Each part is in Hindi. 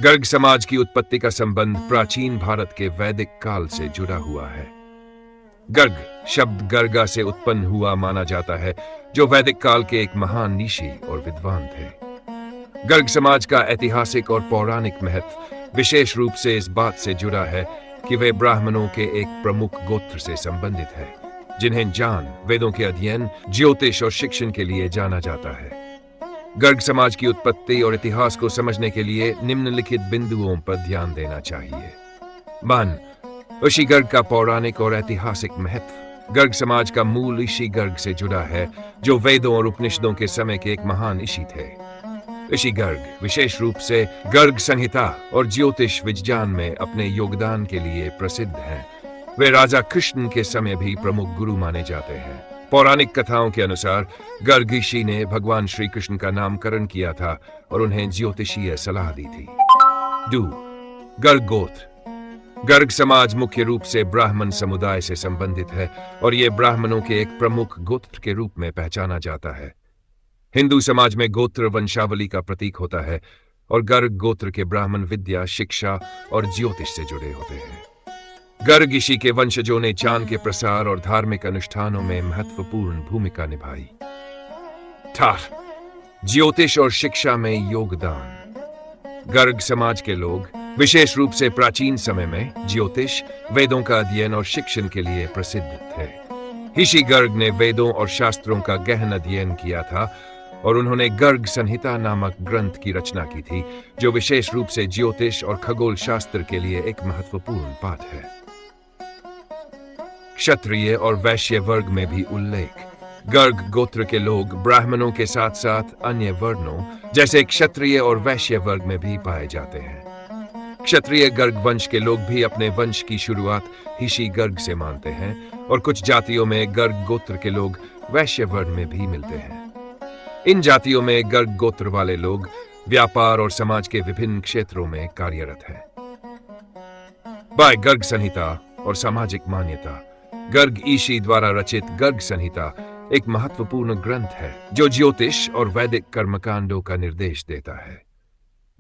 गर्ग समाज की उत्पत्ति का संबंध प्राचीन भारत के वैदिक काल से जुड़ा हुआ है। गर्ग शब्द गर्गा से उत्पन्न हुआ माना जाता है, जो वैदिक काल के एक महान ऋषि और विद्वान थे। गर्ग समाज का ऐतिहासिक और पौराणिक महत्व विशेष रूप से इस बात से जुड़ा है कि वे ब्राह्मणों के एक प्रमुख गोत्र से संबंधित है, जिन्हें ज्ञान, वेदों के अध्ययन, ज्योतिष और शिक्षण के लिए जाना जाता है। गर्ग समाज की उत्पत्ति और इतिहास को समझने के लिए निम्नलिखित बिंदुओं पर ध्यान देना चाहिए। 1. ऋषि गर्ग का पौराणिक और ऐतिहासिक महत्व। गर्ग समाज का मूल ऋषि गर्ग से जुड़ा है, जो वेदों और उपनिषदों के समय के एक महान ऋषि थे। ऋषि गर्ग विशेष रूप से गर्ग संहिता और ज्योतिष विज्ञान में अपने योगदान के लिए प्रसिद्ध हैं। वे राजा कृष्ण के समय भी प्रमुख गुरु माने जाते हैं। पौराणिक कथाओं के अनुसार गर्ग ऋषि ने भगवान श्री कृष्ण का नामकरण किया था और उन्हें ज्योतिषीय सलाह दी थी। 2. गर्ग गोत्र। गर्ग समाज मुख्य रूप से ब्राह्मण समुदाय से संबंधित है और ये ब्राह्मणों के एक प्रमुख गोत्र के रूप में पहचाना जाता है। हिंदू समाज में गोत्र वंशावली का प्रतीक होता है और गर्ग गोत्र के ब्राह्मण विद्या, शिक्षा और ज्योतिष से जुड़े होते हैं। गर्ग ऋषि के वंशजों ने ज्ञान के प्रसार और धार्मिक अनुष्ठानों में महत्वपूर्ण भूमिका निभाई। 4. ज्योतिष और शिक्षा में योगदान। गर्ग समाज के लोग विशेष रूप से प्राचीन समय में ज्योतिष, वेदों का अध्ययन और शिक्षण के लिए प्रसिद्ध थे। ऋषि गर्ग ने वेदों और शास्त्रों का गहन अध्ययन किया था और उन्होंने गर्ग संहिता नामक ग्रंथ की रचना की थी, जो विशेष रूप से ज्योतिष और खगोल शास्त्र के लिए एक महत्वपूर्ण पाठ है। क्षत्रिय और वैश्य वर्ग में भी उल्लेख। गर्ग गोत्र के लोग ब्राह्मणों के साथ साथ अन्य वर्णों जैसे क्षत्रिय और वैश्य वर्ग में भी पाए जाते हैं। क्षत्रिय गर्ग वंश के लोग भी अपने वंश की शुरुआत ऋषि गर्ग से मानते हैं और कुछ जातियों में गर्ग गोत्र के लोग वैश्य वर्ण में भी मिलते हैं। इन जातियों में गर्ग गोत्र वाले लोग व्यापार और समाज के विभिन्न क्षेत्रों में कार्यरत हैं। बाय गर्ग संहिता और सामाजिक मान्यता। गर्ग ऋषि द्वारा रचित गर्ग संहिता एक महत्वपूर्ण ग्रंथ है, जो ज्योतिष और वैदिक कर्मकांडों का निर्देश देता है।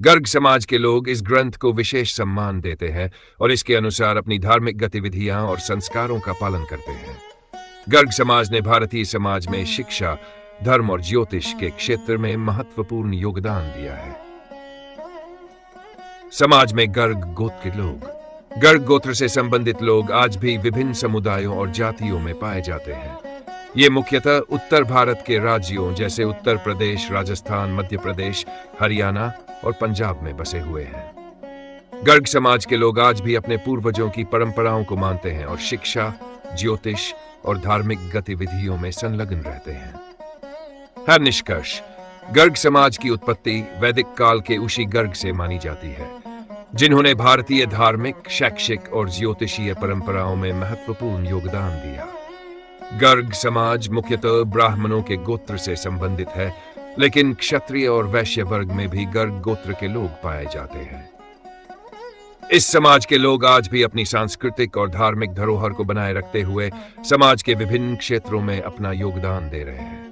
गर्ग समाज के लोग इस ग्रंथ को विशेष सम्मान देते हैं और इसके अनुसार अपनी धार्मिक गतिविधियां और संस्कारों का पालन करते हैं। गर्ग समाज ने भारतीय समाज में शिक्षा, धर्म और ज्योतिष के क्षेत्र में महत्वपूर्ण योगदान दिया है। समाज में गर्ग गोत्र के लोग। गर्ग गोत्र से संबंधित लोग आज भी विभिन्न समुदायों और जातियों में पाए जाते हैं। ये मुख्यतः उत्तर भारत के राज्यों जैसे उत्तर प्रदेश, राजस्थान, मध्य प्रदेश, हरियाणा और पंजाब में बसे हुए हैं। गर्ग समाज के लोग आज भी अपने पूर्वजों की परंपराओं को मानते हैं और शिक्षा, ज्योतिष और धार्मिक गतिविधियों में संलग्न रहते हैं। हर निष्कर्ष, गर्ग समाज की उत्पत्ति वैदिक काल के ऋषि गर्ग से मानी जाती है, जिन्होंने भारतीय धार्मिक, शैक्षिक और ज्योतिषीय परंपराओं में महत्वपूर्ण योगदान दिया। गर्ग समाज मुख्यतः ब्राह्मणों के गोत्र से संबंधित है, लेकिन क्षत्रिय और वैश्य वर्ग में भी गर्ग गोत्र के लोग पाए जाते हैं। इस समाज के लोग आज भी अपनी सांस्कृतिक और धार्मिक धरोहर को बनाए रखते हुए समाज के विभिन्न क्षेत्रों में अपना योगदान दे रहे हैं।